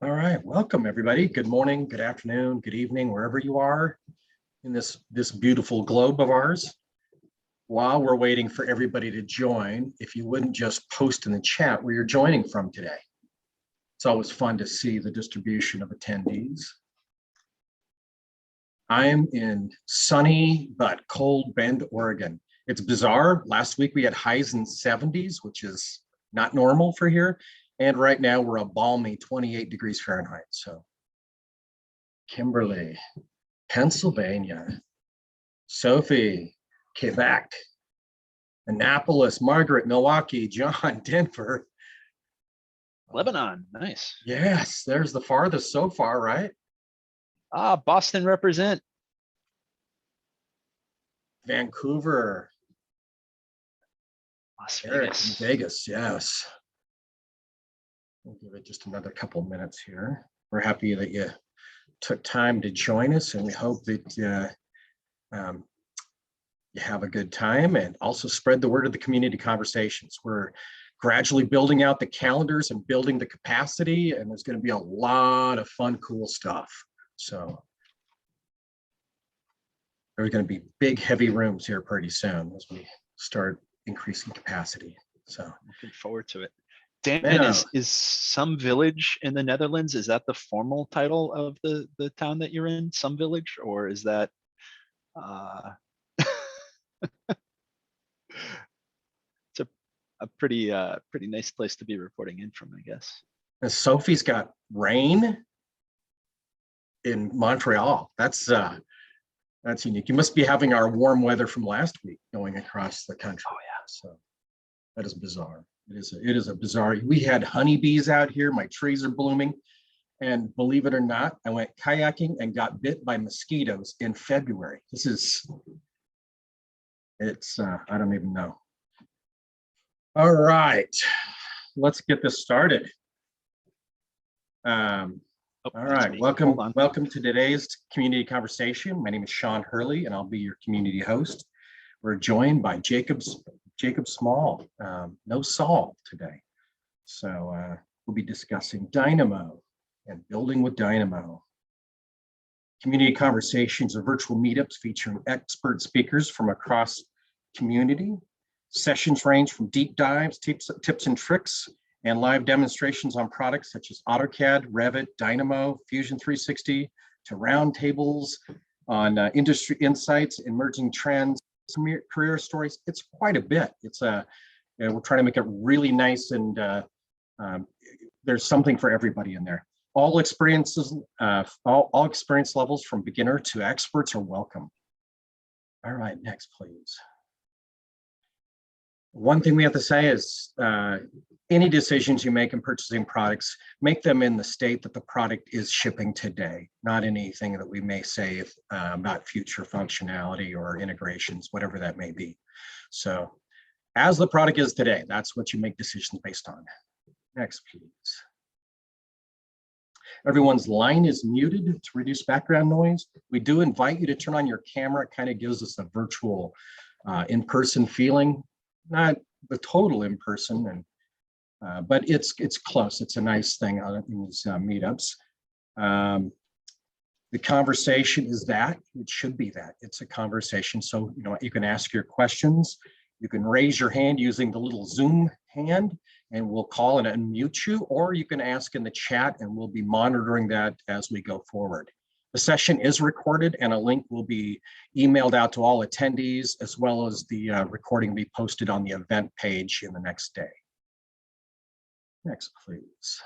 All right, welcome everybody. Good morning, good afternoon, good evening, wherever you are in this beautiful globe of ours. While we're waiting for everybody to join, if you wouldn't just post in the chat where you're joining from today. It's always fun to see the distribution of attendees. I am in sunny but cold Bend, Oregon. It's bizarre. Last week we had highs in 70s, which is not normal for here. And right now we're a balmy 28 degrees Fahrenheit. So Kimberly, Pennsylvania, Sophie, Quebec, Annapolis, Margaret, Milwaukee, John, Denver. Lebanon, nice. Yes, there's the farthest so far, right? Boston represent. Vancouver. Las Vegas. Vegas, yes. We'll give it just another couple minutes here. We're happy that you took time to join us, and we hope that you have a good time, and also spread the word of the community conversations. We're gradually building out the calendars and building the capacity, and there's going to be a lot of fun, cool stuff. So there's going to be big, heavy rooms here pretty soon as we start increasing capacity. So looking forward to it. Dan, is some village in the Netherlands, is that the formal title of the town that you're in, some village, or is that it's a pretty nice place to be reporting in from, I guess. Sophie's got rain in Montreal. That's unique. You must be having our warm weather from last week going across the country. Oh yeah. So that is bizarre. It is a bizarre. We had honeybees out here. My trees are blooming. And believe it or not, I went kayaking and got bit by mosquitoes in February. I don't even know. All right, let's get this started. All right, welcome to today's community conversation. My name is Sean Hurley, and I'll be your community host. We're joined by Jacob Small, no Saul today. So we'll be discussing Dynamo and building with Dynamo. Community conversations are virtual meetups featuring expert speakers from across community. Sessions range from deep dives, tips and tricks, and live demonstrations on products such as AutoCAD, Revit, Dynamo, Fusion 360, to roundtables on industry insights, emerging trends, career stories. It's quite a bit. We're trying to make it really nice, and there's something for everybody in there. All experiences, all experience levels from beginner to experts are welcome. All right, next, please. One thing we have to say is any decisions you make in purchasing products, make them in the state that the product is shipping today, not anything that we may say about future functionality or integrations, whatever that may be. So as the product is today, that's what you make decisions based on. Next, please. Everyone's line is muted to reduce background noise. We do invite you to turn on your camera. It kind of gives us a virtual in-person feeling. Not the total in-person, but it's close. It's a nice thing in these meetups. The conversation is that. It should be that. It's a conversation. So you can ask your questions. You can raise your hand using the little Zoom hand, and we'll call and unmute you, or you can ask in the chat, and we'll be monitoring that as we go forward. The session is recorded, and a link will be emailed out to all attendees, as well as the recording will be posted on the event page in the next day. Next, please.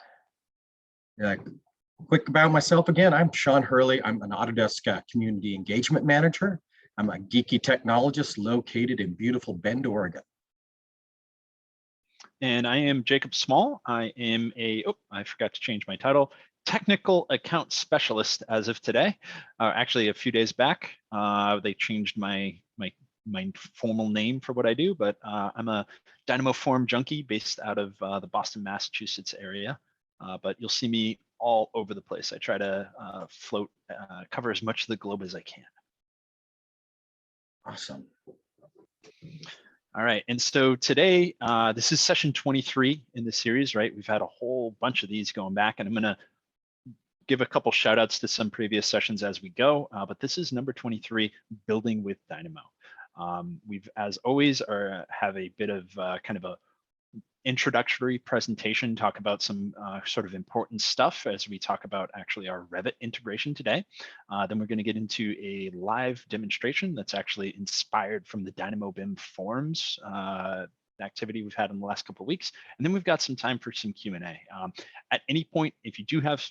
Quick about myself again. I'm Sean Hurley. I'm an Autodesk Community Engagement Manager. I'm a geeky technologist located in beautiful Bend, Oregon. And I am Jacob Small. I am I forgot to change my title, technical account specialist as of today. Actually, a few days back, they changed my formal name for what I do, but I'm a Dynamo form junkie based out of the Boston, Massachusetts area. But you'll see me all over the place. I try to cover as much of the globe as I can. Awesome. All right, and so today, this is session 23 in the series, right? We've had a whole bunch of these going back, and I'm gonna give a couple shout outs to some previous sessions as we go, but this is number 23, Building with Dynamo. We've, as always, have a bit of kind of a introductory presentation, talk about some sort of important stuff as we talk about actually our Revit integration today. Then we're going to get into a live demonstration that's actually inspired from the Dynamo BIM forums activity we've had in the last couple of weeks. And then we've got some time for some Q&A. At any point, if you do have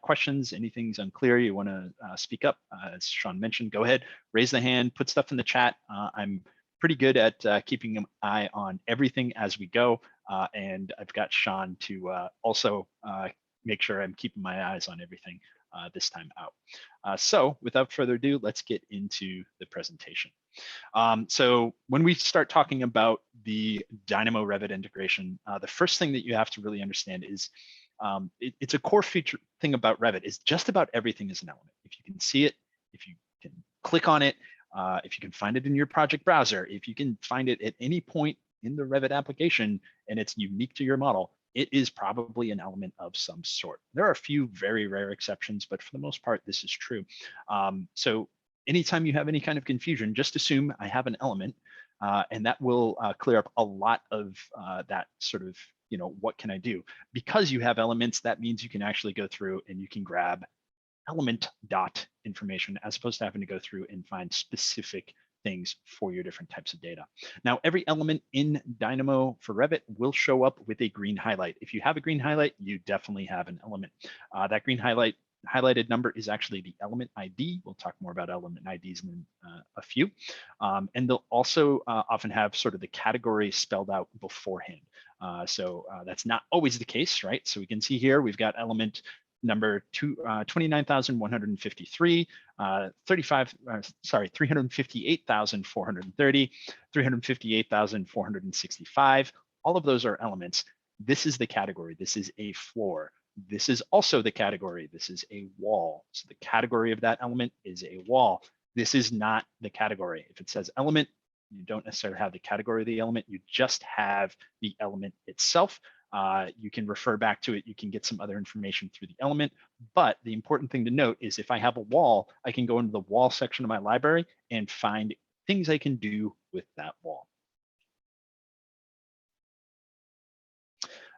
questions, anything's unclear, you want to speak up, as Sean mentioned, go ahead, raise the hand, put stuff in the chat. I'm pretty good at keeping an eye on everything as we go. And I've got Sean to also make sure I'm keeping my eyes on everything this time out. So without further ado, let's get into the presentation. So when we start talking about the DynamoRevit integration, the first thing that you have to really understand is it's a core feature thing about Revit is just about everything is an element. If you can see it, if you can click on it, if you can find it in your project browser, if you can find it at any point in the Revit application and it's unique to your model, it is probably an element of some sort. There are a few very rare exceptions, but for the most part, this is true. So anytime you have any kind of confusion, just assume I have an element, and that will clear up a lot of that sort of, what can I do? Because you have elements, that means you can actually go through and you can grab element dot information as opposed to having to go through and find specific things for your different types of data. Now, every element in Dynamo for Revit will show up with a green highlight. If you have a green highlight, you definitely have an element. That green highlighted number is actually the element ID. We'll talk more about element IDs in a few. And they'll also often have sort of the category spelled out beforehand. So that's not always the case, right? So we can see here, we've got element number 29,153, 358,430, 358,465. All of those are elements. This is the category. This is a floor. This is also the category. This is a wall. So the category of that element is a wall. This is not the category. If it says element, you don't necessarily have the category of the element. You just have the element itself. You can refer back to it. You can get some other information through the element. But the important thing to note is if I have a wall, I can go into the wall section of my library and find things I can do with that wall.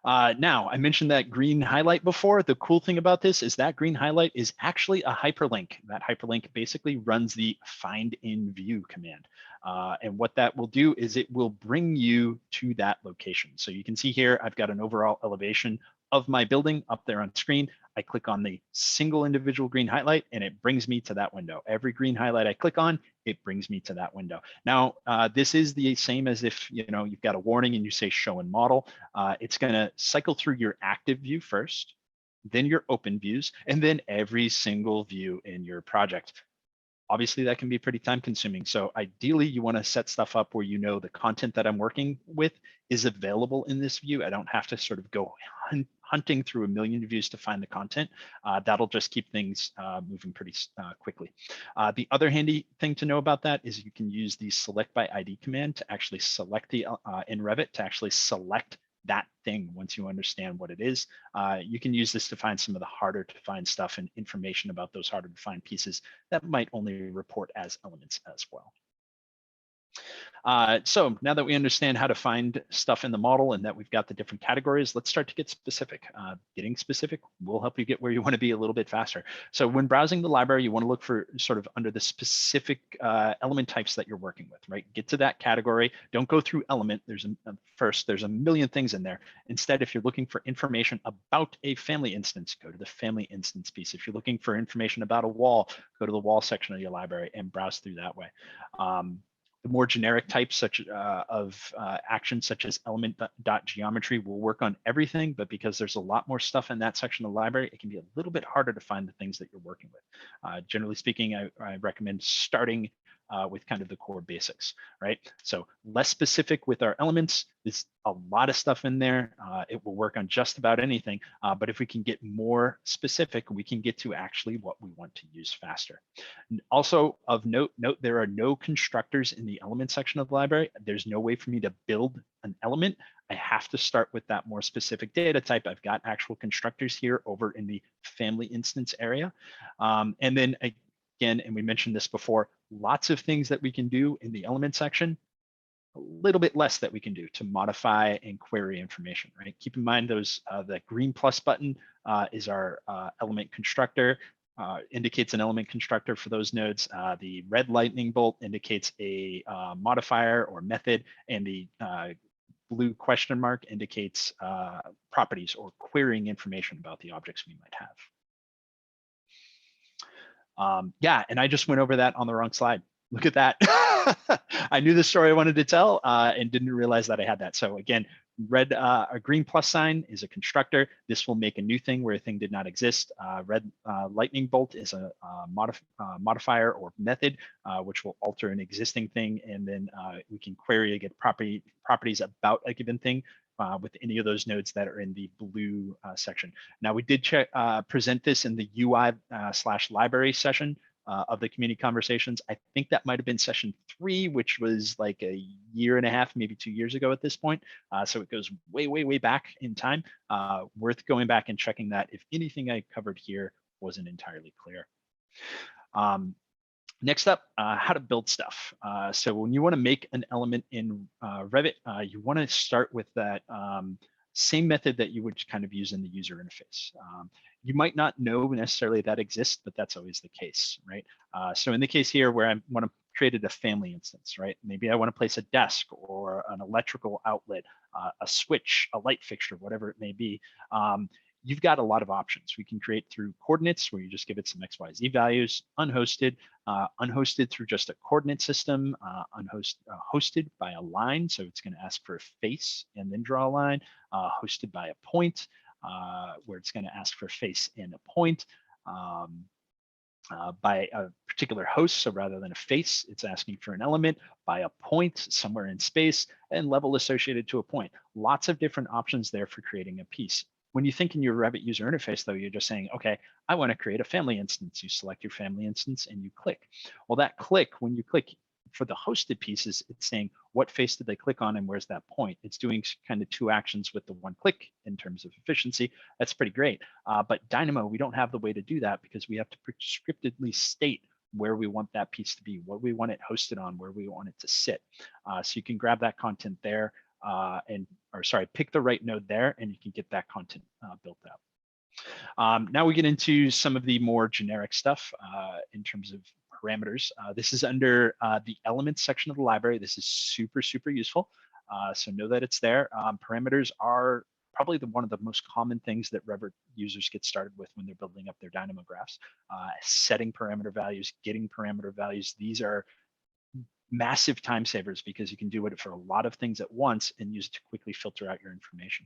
Now, I mentioned that green highlight before. The cool thing about this is that green highlight is actually a hyperlink. That hyperlink basically runs the find in view command. And what that will do is it will bring you to that location. So you can see here, I've got an overall elevation of my building up there on screen. I click on the single individual green highlight and it brings me to that window. Every green highlight I click on, it brings me to that window. Now, this is the same as if you've got a warning and you say show and model. It's gonna cycle through your active view first, then your open views, and then every single view in your project. Obviously, that can be pretty time consuming. So ideally, you want to set stuff up where the content that I'm working with is available in this view. I don't have to sort of go hunting through a million views to find the content. That'll just keep things moving pretty quickly. The other handy thing to know about that is you can use the select by ID command to actually select the in Revit to actually select that thing once you understand what it is. You can use this to find some of the harder to find stuff and information about those harder to find pieces that might only report as elements as well. So now that we understand how to find stuff in the model and that we've got the different categories, let's start to get specific. Getting specific will help you get where you want to be a little bit faster. So when browsing the library, you want to look for sort of under the specific element types that you're working with, right? Get to that category. Don't go through element. There's a million things in there. Instead, if you're looking for information about a family instance, go to the family instance piece. If you're looking for information about a wall, go to the wall section of your library and browse through that way. The more generic types of actions such as element.geometry will work on everything, but because there's a lot more stuff in that section of the library, it can be a little bit harder to find the things that you're working with. Generally speaking, I recommend starting with kind of the core basics, right? So less specific with our elements. There's a lot of stuff in there. It will work on just about anything, but if we can get more specific, we can get to actually what we want to use faster. And also of note, there are no constructors in the element section of the library. There's no way for me to build an element. I have to start with that more specific data type. I've got actual constructors here over in the family instance area. And then again, and we mentioned this before, lots of things that we can do in the element section, a little bit less that we can do to modify and query information, right? Keep in mind those, the green plus button is our element constructor, indicates an element constructor for those nodes. The red lightning bolt indicates a modifier or method, and the blue question mark indicates properties or querying information about the objects we might have. Yeah, and I just went over that on the wrong slide. Look at that. I knew the story I wanted to tell and didn't realize that I had that. So again, red, a green plus sign is a constructor. This will make a new thing where a thing did not exist. Red lightning bolt is a modifier or method, which will alter an existing thing. And then we can query to get properties about a given thing with any of those nodes that are in the blue section. Now we did present this in the UI/library session of the community conversations. I think that might have been session 3, which was like a year and a half, maybe 2 years ago at this point. So it goes way, way, way back in time. Worth going back and checking that if anything I covered here wasn't entirely clear. Next up, how to build stuff. So when you want to make an element in Revit, you want to start with that same method that you would kind of use in the user interface. You might not know necessarily that exists, but that's always the case, right? So in the case here where I want to create a family instance, right? Maybe I want to place a desk or an electrical outlet, a switch, a light fixture, whatever it may be. You've got a lot of options. We can create through coordinates where you just give it some XYZ values, unhosted, unhosted through just a coordinate system, hosted by a line. So it's going to ask for a face and then draw a line, hosted by a point, where it's going to ask for a face and a point. By a particular host, so rather than a face, it's asking for an element by a point somewhere in space and level associated to a point. Lots of different options there for creating a piece. When you think in your Revit user interface, though, you're just saying, okay, I want to create a family instance. You select your family instance and you click. Well, that click, when you click for the hosted pieces, it's saying what face did they click on and where's that point? It's doing kind of 2 actions with the 1 click in terms of efficiency. That's pretty great. But Dynamo, we don't have the way to do that because we have to prescriptively state where we want that piece to be, what we want it hosted on, where we want it to sit. So you can grab that content there pick the right node there and you can get that content built out. Now we get into some of the more generic stuff in terms of parameters. This is under the elements section of the library. This is super, super useful. So know that it's there. Parameters are probably one of the most common things that Revit users get started with when they're building up their Dynamo graphs. Setting parameter values, getting parameter values. These are massive time savers because you can do it for a lot of things at once and use it to quickly filter out your information.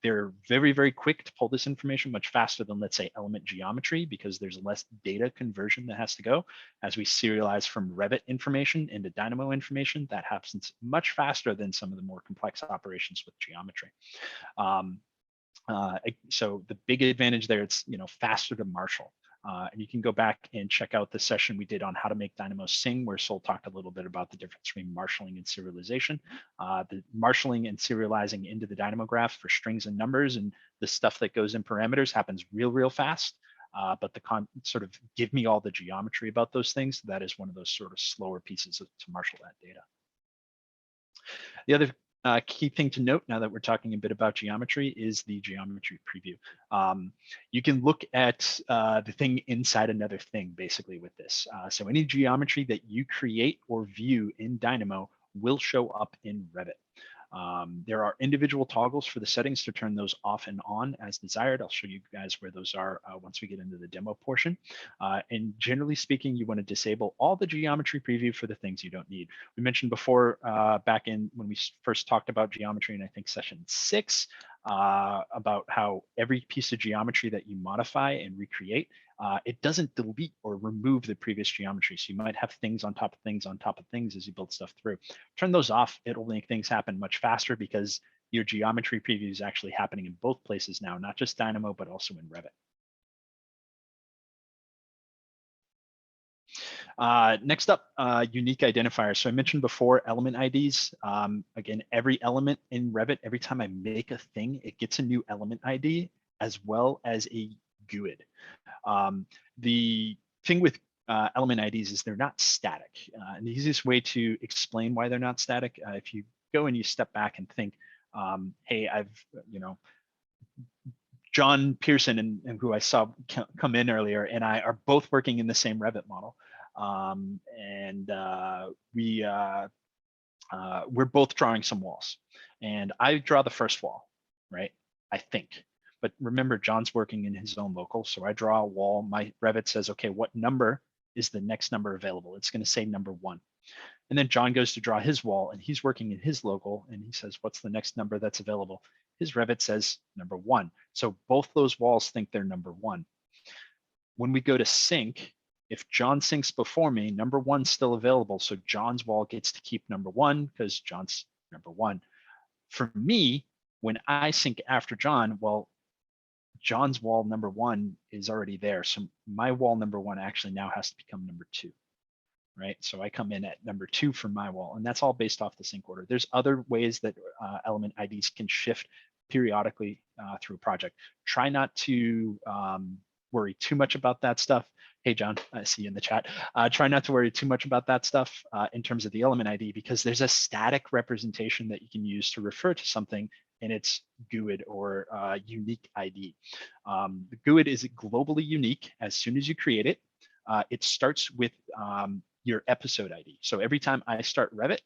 They're very, very quick to pull this information, much faster than, let's say, element geometry, because there's less data conversion that has to go. As we serialize from Revit information into Dynamo information, that happens much faster than some of the more complex operations with geometry. So the big advantage there, it's faster to marshal. And you can go back and check out the session we did on how to make Dynamo sing, where Sol talked a little bit about the difference between marshaling and serialization. The marshaling and serializing into the Dynamo graph for strings and numbers and the stuff that goes in parameters happens real, real fast. But the sort of give me all the geometry about those things, that is one of those sort of slower pieces to marshal that data. The other key thing to note, now that we're talking a bit about geometry, is the geometry preview. You can look at the thing inside another thing, basically, with this. So any geometry that you create or view in Dynamo will show up in Revit. There are individual toggles for the settings to turn those off and on as desired. I'll show you guys where those are once we get into the demo portion. And generally speaking, you want to disable all the geometry preview for the things you don't need. We mentioned before back in when we first talked about geometry in I think session 6 about how every piece of geometry that you modify and recreate it doesn't delete or remove the previous geometry. So you might have things on top of things on top of things as you build stuff through. Turn those off. It'll make things happen much faster because your geometry preview is actually happening in both places now, not just Dynamo, but also in Revit. Next up, unique identifiers. So I mentioned before element IDs. Again, every element in Revit, every time I make a thing, it gets a new element ID as well as a GUID. The thing with element IDs is they're not static. And the easiest way to explain why they're not static, if you go and you step back and think, hey, John Pearson and who I saw come in earlier and I are both working in the same Revit model. We're both drawing some walls. And I draw the first wall, right? I think. But remember, John's working in his own local. So I draw a wall. My Revit says, okay, what number is the next number available? It's going to say number 1. And then John goes to draw his wall and he's working in his local and he says, what's the next number that's available? His Revit says number 1. So both those walls think they're number 1. When we go to sync, if John syncs before me, number 1's still available. So John's wall gets to keep number 1 because John's number 1. For me, when I sync after John, well, John's wall number 1 is already there. So my wall number 1 actually now has to become number 2. Right? So I come in at number 2 for my wall, and that's all based off the sync order. There's other ways that element IDs can shift periodically through a project. Try not to worry too much about that stuff. Hey, John, I see you in the chat. Try not to worry too much about that stuff in terms of the element ID, because there's a static representation that you can use to refer to something in its GUID or unique ID. The GUID is globally unique as soon as you create it. It starts with your episode ID. So every time I start Revit,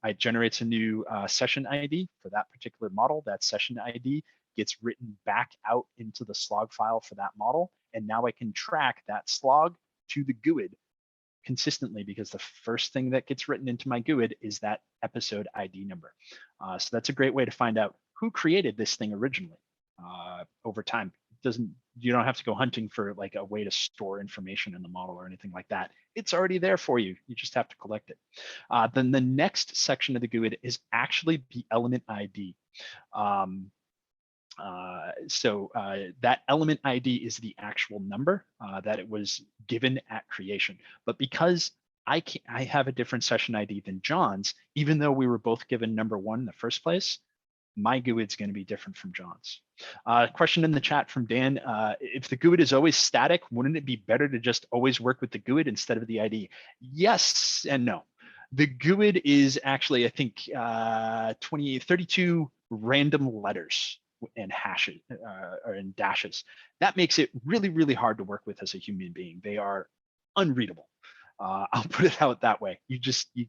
it generates a new session ID for that particular model. That session ID gets written back out into the slog file for that model. And now I can track that slog to the GUID consistently because the first thing that gets written into my GUID is that episode ID number. So that's a great way to find out who created this thing originally over time. You don't have to go hunting for like a way to store information in the model or anything like that. It's already there for you. You just have to collect it. Then the next section of the GUID is actually the element ID. That element ID is the actual number that it was given at creation. But because I have a different session ID than John's, even though we were both given number 1 in the first place, my GUID is going to be different from John's. Question in the chat from Dan, if the GUID is always static, wouldn't it be better to just always work with the GUID instead of the ID? Yes and no. The GUID is actually, I think, 32 random letters and hashes or in dashes. That makes it really, really hard to work with as a human being. They are unreadable. I'll put it out that way. You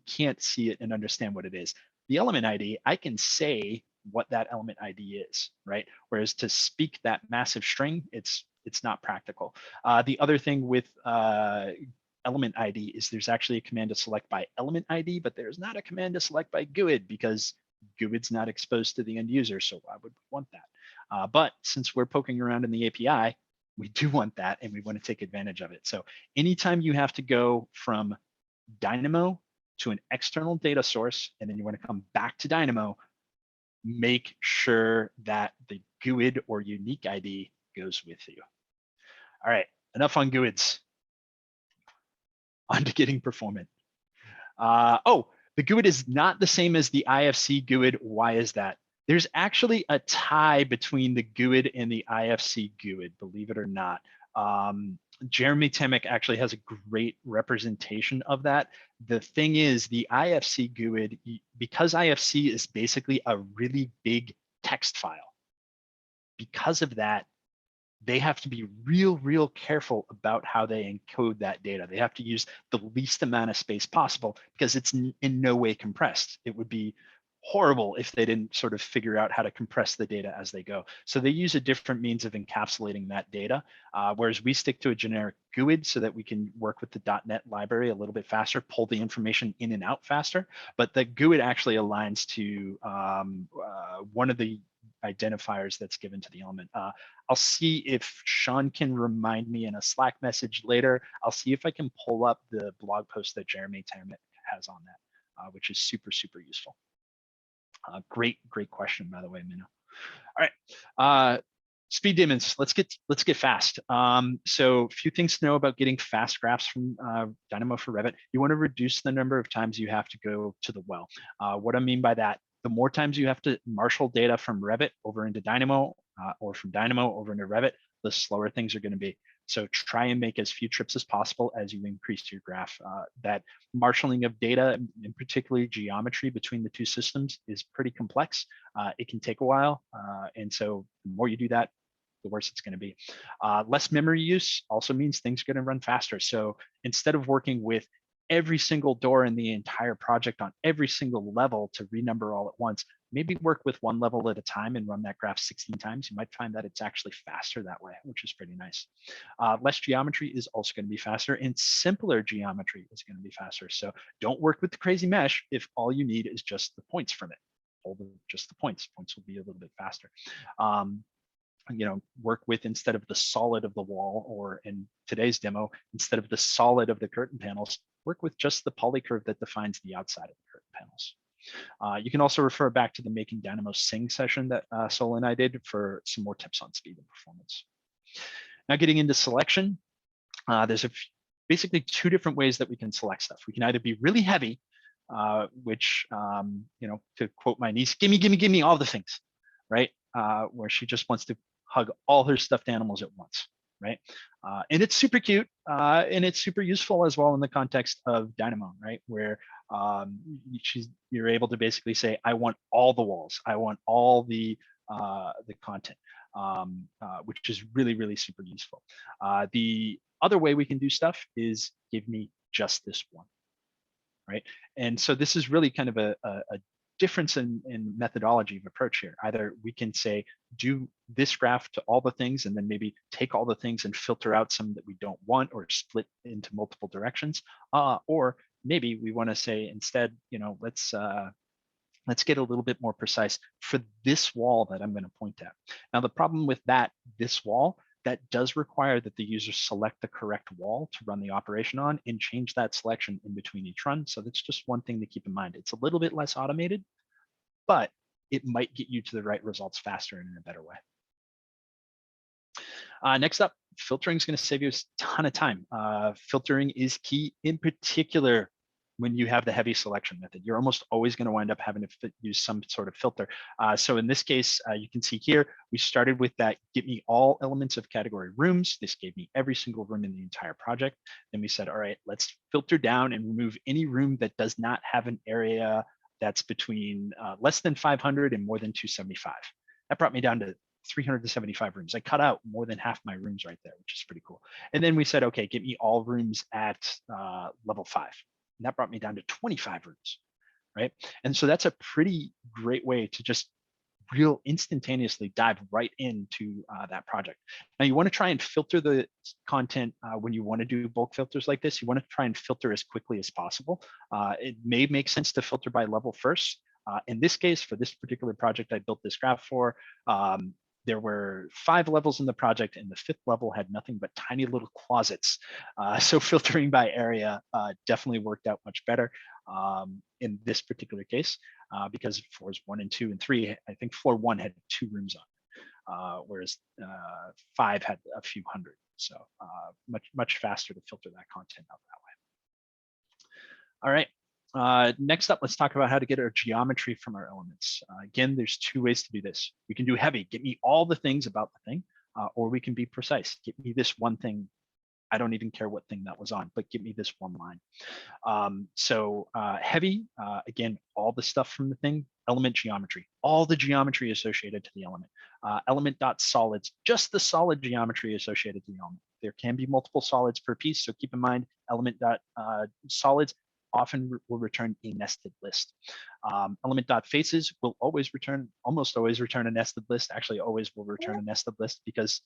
can't see it and understand what it is. The element ID, I can say what that element ID is, right? Whereas to speak that massive string, it's not practical. The other thing with element ID is there's actually a command to select by element ID, but there's not a command to select by GUID because GUID's not exposed to the end user, so why would we want that? But since we're poking around in the API, we do want that and we want to take advantage of it. So anytime you have to go from Dynamo to an external data source, and then you want to come back to Dynamo, make sure that the GUID or unique ID goes with you. All right, enough on GUIDs. On to getting performant. The GUID is not the same as the IFC GUID. Why is that? There's actually a tie between the GUID and the IFC GUID, believe it or not. Jeremy Temick actually has a great representation of that. The thing is, the IFC GUID, because IFC is basically a really big text file, because of that, they have to be real careful about how they encode that data. They have to use the least amount of space possible because it's in no way compressed. It would be horrible if they didn't sort of figure out how to compress the data as they go. So they use a different means of encapsulating that data, whereas we stick to a generic GUID so that we can work with the .NET library a little bit faster, pull the information in and out faster. But the GUID actually aligns to one of the identifiers that's given to the element. I'll see if Sean can remind me in a Slack message later. I'll see if I can pull up the blog post that Jeremy Tammet has on that, which is super, super useful. Great question, by the way, Minnow. All right, speed demons. Let's get fast. So a few things to know about getting fast graphs from Dynamo for Revit. You want to reduce the number of times you have to go to the well. What I mean by that, the more times you have to marshal data from Revit over into Dynamo or from Dynamo over into Revit, the slower things are going to be. So try and make as few trips as possible as you increase your graph. That marshaling of data, and particularly geometry between the two systems, is pretty complex. It can take a while. And so the more you do that, the worse it's going to be. Less memory use also means things are going to run faster. So instead of working with every single door in the entire project on every single level to renumber all at once, maybe work with one level at a time and run that graph 16 times. You might find that it's actually faster that way, which is pretty nice. Less geometry is also going to be faster, and simpler geometry is going to be faster. So don't work with the crazy mesh if all you need is just the points from it. Just the points. Points will be a little bit faster. Work with, instead of the solid of the wall, or in today's demo, instead of the solid of the curtain panels, work with just the polycurve that defines the outside of the curtain panels. You can also refer back to the Making Dynamo Sing session that Sol and I did for some more tips on speed and performance. Now, getting into selection, there's basically two different ways that we can select stuff. We can either be really heavy, which, to quote my niece, gimme all the things, right? Where she just wants to hug all her stuffed animals at once, right? And it's super cute, and it's super useful as well in the context of Dynamo, right? Where you're able to basically say, I want all the walls, I want all the content, which is really, really super useful. The other way we can do stuff is give me just this one, right? And so this is really kind of a difference in methodology of approach here. Either we can say, do this graph to all the things, and then maybe take all the things and filter out some that we don't want, or split into multiple directions. Or maybe we want to say instead, let's get a little bit more precise for this wall that I'm going to point at. Now, the problem with this wall, that does require that the user select the correct wall to run the operation on and change that selection in between each run. So that's just one thing to keep in mind. It's a little bit less automated, but it might get you to the right results faster and in a better way. Next up, filtering is going to save you a ton of time. Filtering is key, in particular when you have the heavy selection method. You're almost always going to wind up having to use some sort of filter. So in this case, you can see here, we started with that, give me all elements of category rooms. This gave me every single room in the entire project. Then we said, all right, let's filter down and remove any room that does not have an area that's between less than 500 and more than 275. That brought me down to 375 rooms. I cut out more than half my rooms right there, which is pretty cool. And then we said, okay, give me all rooms at level 5. And that brought me down to 25 rooms, right? And so that's a pretty great way to just real instantaneously dive right into that project. Now, you want to try and filter the content when you want to do bulk filters like this. You want to try and filter as quickly as possible. It may make sense to filter by level first. In this case, for this particular project I built this graph for, there were 5 levels in the project, and the 5th level had nothing but tiny little closets. So filtering by area definitely worked out much better in this particular case, because floors 1 and 2 and 3, I think floor 1 had 2 rooms on, whereas 5 had a few hundred. So much faster to filter that content out that way. All right. Next up, let's talk about how to get our geometry from our elements. Again, there's 2 ways to do this. We can do heavy, get me all the things about the thing, or we can be precise, get me this one thing. I don't even care what thing that was on, but give me this one line. Heavy, again, all the stuff from the thing, element geometry, all the geometry associated to the element. Element.solids, just the solid geometry associated to the element. There can be multiple solids per piece, so keep in mind element.solids often will return a nested list. Element.faces will almost always return a nested list, actually always will return a nested list, because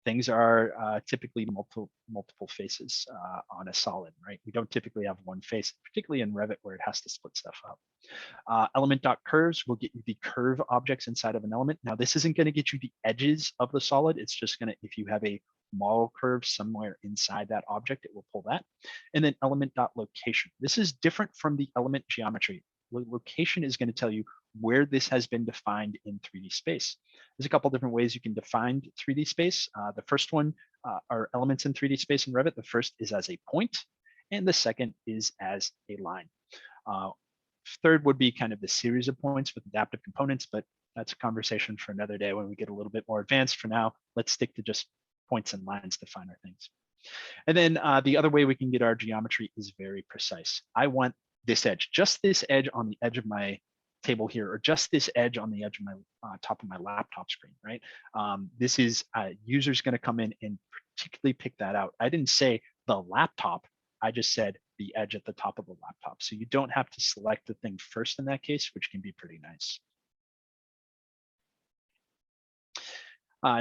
things are typically multiple faces on a solid, right? We don't typically have one face, particularly in Revit where it has to split stuff up. Element.curves will get you the curve objects inside of an element. Now, this isn't going to get you the edges of the solid. It's just going to, if you have a model curve somewhere inside that object, it will pull that. And then element.location. This is different from the element geometry. Location is going to tell you where this has been defined in 3D space. There's a couple different ways you can define 3D space. The first one are elements in 3D space in Revit. The first is as a point, and the second is as a line. Third would be kind of the series of points with adaptive components, but that's a conversation for another day when we get a little bit more advanced. For now, let's stick to just points and lines to define our things. And then the other way we can get our geometry is very precise. I want this edge, just this edge on the edge of my table here, or just this edge on the edge of my top of my laptop screen, right? This is users going to come in and particularly pick that out. I didn't say the laptop, I just said the edge at the top of the laptop. So you don't have to select the thing first in that case, which can be pretty nice.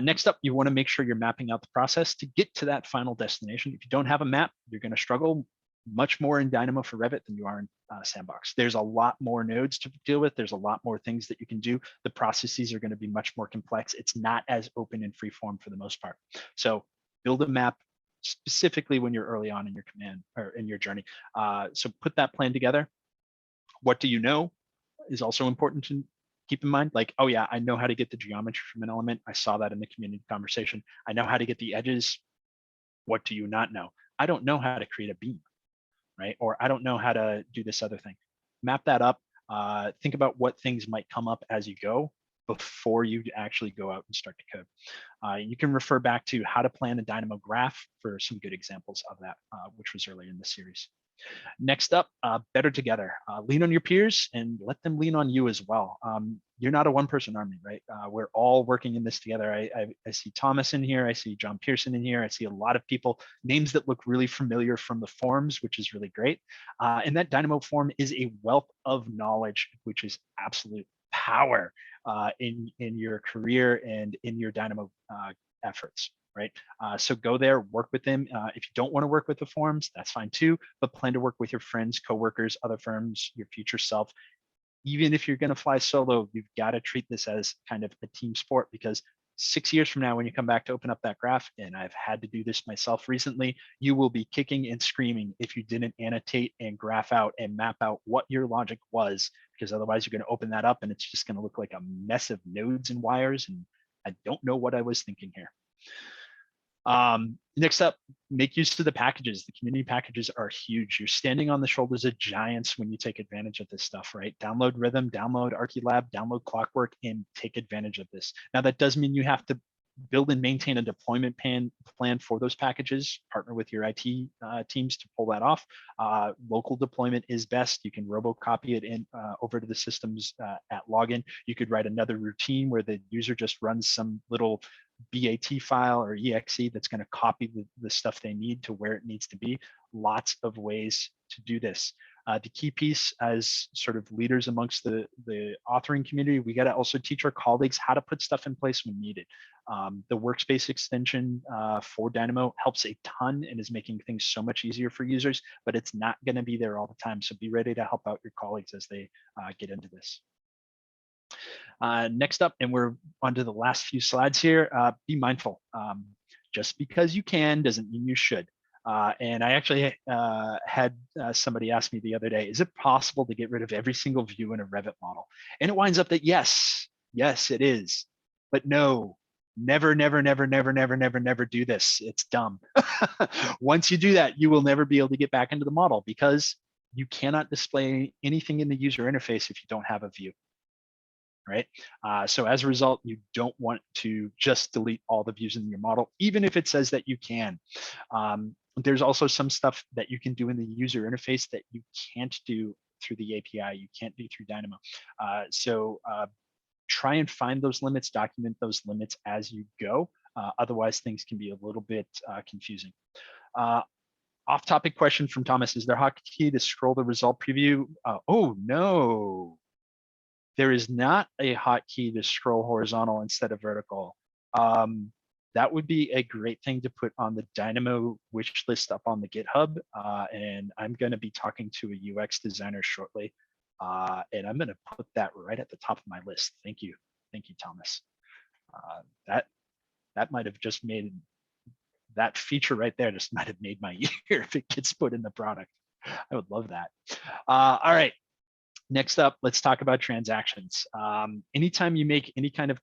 Next up, you want to make sure you're mapping out the process to get to that final destination. If you don't have a map, you're going to struggle much more in Dynamo for Revit than you are in Sandbox. There's a lot more nodes to deal with. There's a lot more things that you can do. The processes are going to be much more complex. It's not as open and free form for the most part. So build a map specifically when you're early on in your command or in your journey. So put that plan together. What do you know is also important to keep in mind. Like, oh yeah, I know how to get the geometry from an element. I saw that in the community conversation. I know how to get the edges. What do you not know? I don't know how to create a beam, right? Or I don't know how to do this other thing. Map that up. Think about what things might come up as you go before you actually go out and start to code. You can refer back to how to plan a Dynamo graph for some good examples of that, which was earlier in the series. Next up, better together. Lean on your peers and let them lean on you as well. You're not a one-person army, right? We're all working in this together. I see Thomas in here. I see John Pearson in here. I see a lot of people, names that look really familiar from the forums, which is really great. And that Dynamo forum is a wealth of knowledge, which is absolute power in your career and in your Dynamo efforts. Right? So go there, work with them. If you don't want to work with the forums, that's fine too, but plan to work with your friends, coworkers, other firms, your future self. Even if you're going to fly solo, you've got to treat this as kind of a team sport, because 6 years from now, when you come back to open up that graph, and I've had to do this myself recently, you will be kicking and screaming if you didn't annotate and graph out and map out what your logic was, because otherwise you're going to open that up and it's just going to look like a mess of nodes and wires. And I don't know what I was thinking here. Next up, make use of the packages. The community packages are huge. You're standing on the shoulders of giants when you take advantage of this stuff, right? Download Rhythm, download Archilab, download Clockwork, and take advantage of this. Now, that does mean you have to build and maintain a deployment plan for those packages, partner with your IT teams to pull that off. Local deployment is best. You can robocopy it in over to the systems at login. You could write another routine where the user just runs some little BAT file or exe that's going to copy the stuff they need to where it needs to be. Lots of ways to do this. The key piece as sort of leaders amongst the authoring community, we got to also teach our colleagues how to put stuff in place when needed. The workspace extension for Dynamo helps a ton and is making things so much easier for users, but it's not going to be there all the time. So be ready to help out your colleagues as they get into this. Next up, and we're onto the last few slides here, be mindful. Just because you can doesn't mean you should. And I actually had somebody ask me the other day, is it possible to get rid of every single view in a Revit model? And it winds up that yes, it is. But no, never, never, never, never, never, never, never do this. It's dumb. Once you do that, you will never be able to get back into the model because you cannot display anything in the user interface if you don't have a view. Right? So as a result, you don't want to just delete all the views in your model, even if it says that you can. There's also some stuff that you can do in the user interface that you can't do through the API, you can't do through Dynamo. So try and find those limits, document those limits as you go. Otherwise, things can be a little bit confusing. Off-topic question from Thomas, is there a hotkey to scroll the result preview? Oh, no. There is not a hotkey to scroll horizontal instead of vertical. that would be a great thing to put on the Dynamo wish list up on the GitHub. And I'm going to be talking to a UX designer shortly. And I'm going to put that right at the top of my list. Thank you. Thank you, Thomas. That might have just made, that feature right there just might have made my year if it gets put in the product. I would love that. All right. Next up, let's talk about transactions. Anytime you make any kind of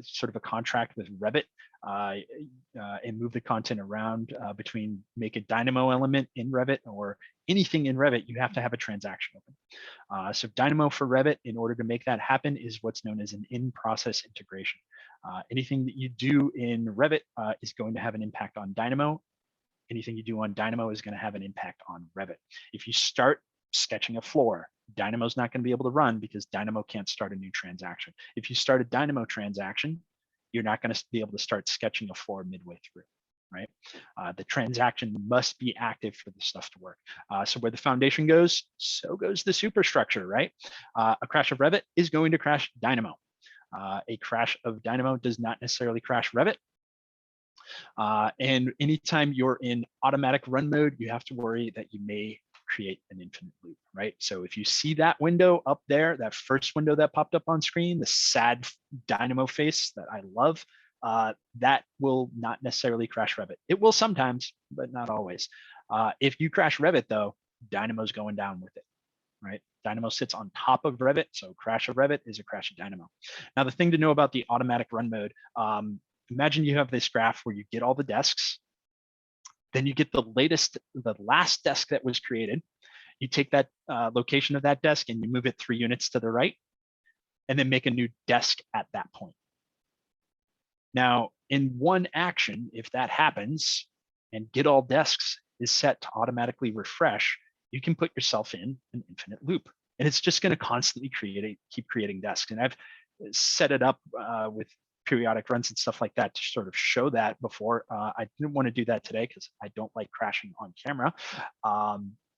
sort of a contract with Revit and move the content around between, make a Dynamo element in Revit or anything in Revit, you have to have a transaction open. So Dynamo for Revit, in order to make that happen, is what's known as an in-process integration. Anything that you do in Revit is going to have an impact on Dynamo. Anything you do on Dynamo is going to have an impact on Revit. If you start sketching a floor, Dynamo's not going to be able to run because Dynamo can't start a new transaction. If you start a Dynamo transaction, you're not going to be able to start sketching a floor midway through, right? The transaction must be active for the stuff to work. So where the foundation goes, so goes the superstructure, right? A crash of Revit is going to crash Dynamo. A crash of Dynamo does not necessarily crash Revit. And anytime you're in automatic run mode, you have to worry that you may create an infinite loop, right? So if you see that window up there, that first window that popped up on screen, the sad Dynamo face that I love, that will not necessarily crash Revit. It will sometimes, but not always. If you crash Revit though, Dynamo's going down with it, right? Dynamo sits on top of Revit, so crash of Revit is a crash of Dynamo. Now the thing to know about the automatic run mode, imagine you have this graph where you get all the desks, then you get the last desk that was created. You take that location of that desk and you move it 3 units to the right, and then make a new desk at that point. Now, in one action, if that happens and get all desks is set to automatically refresh, you can put yourself in an infinite loop. And it's just going to constantly keep creating desks. And I've set it up with periodic runs and stuff like that to sort of show that before. I didn't want to do that today because I don't like crashing on camera.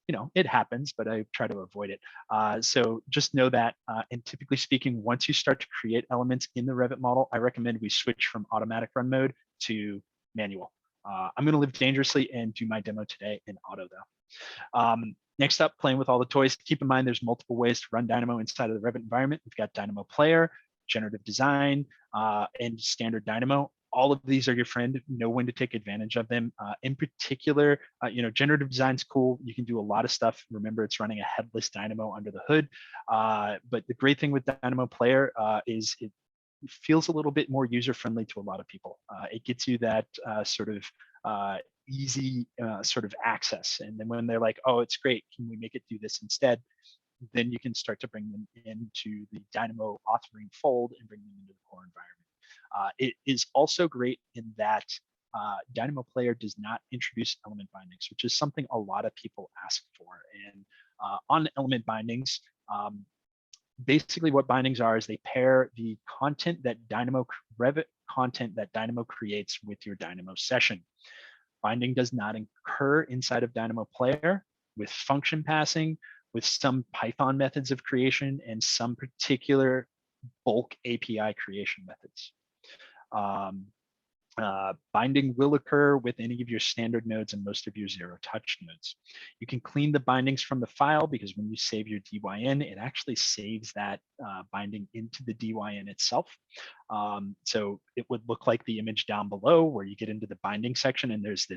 You know, it happens, but I try to avoid it. So just know that, and typically speaking, once you start to create elements in the Revit model, I recommend we switch from automatic run mode to manual. I'm going to live dangerously and do my demo today in auto though. Next up, playing with all the toys. Keep in mind, there's multiple ways to run Dynamo inside of the Revit environment. We've got Dynamo Player, Generative Design, and Standard Dynamo. All of these are your friend. Know when to take advantage of them. In particular, you know, Generative Design's cool. You can do a lot of stuff. Remember, it's running a headless Dynamo under the hood. But the great thing with Dynamo Player is it feels a little bit more user-friendly to a lot of people. It gets you that sort of easy sort of access. And then when they're like, oh, it's great, can we make it do this instead? Then you can start to bring them into the Dynamo authoring fold and bring them into the core environment. It is also great in that Dynamo Player does not introduce element bindings, which is something a lot of people ask for. And on element bindings, basically what bindings are is they pair the content that Revit content that Dynamo creates with your Dynamo session. Binding does not occur inside of Dynamo Player with function passing, with some Python methods of creation and some particular bulk API creation methods. Binding will occur with any of your standard nodes and most of your zero-touch nodes. You can clean the bindings from the file because when you save your DYN, it actually saves that binding into the DYN itself. So it would look like the image down below where you get into the binding section and there's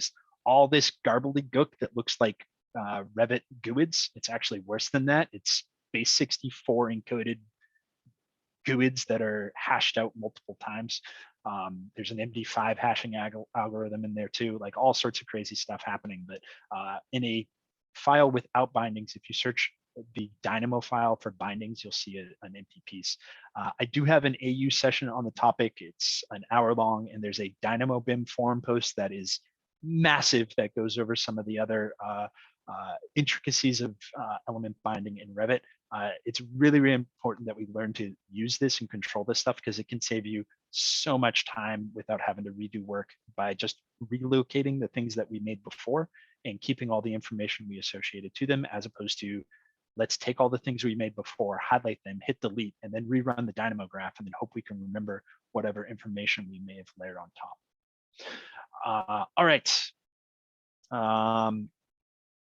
all this gobbledygook that looks like Revit GUIDs. It's actually worse than that. It's base 64 encoded GUIDs that are hashed out multiple times. There's an MD5 hashing algorithm in there too, like all sorts of crazy stuff happening. But in a file without bindings, if you search the Dynamo file for bindings, you'll see an empty piece. I do have an AU session on the topic. It's an hour long, and there's a Dynamo BIM forum post that is massive that goes over some of the other intricacies of element binding in Revit. It's really, really important that we learn to use this and control this stuff because it can save you so much time without having to redo work by just relocating the things that we made before and keeping all the information we associated to them, as opposed to let's take all the things we made before, highlight them, hit delete, and then rerun the Dynamo graph and then hope we can remember whatever information we may have layered on top. All right.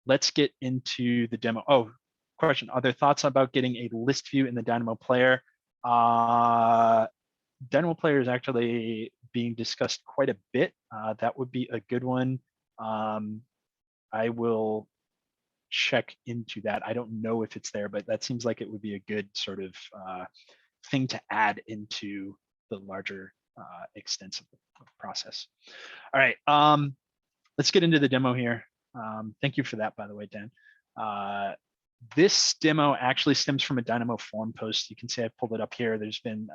Let's get into the demo. Oh, question. Are there thoughts about getting a list view in the Dynamo player? Dynamo player is actually being discussed quite a bit. That would be a good one. I will check into that. I don't know if it's there, but that seems like it would be a good sort of thing to add into the larger extensive process. All right, let's get into the demo here. Thank you for that, by the way, Dan. This demo actually stems from a Dynamo forum post. You can see I pulled it up here. There's been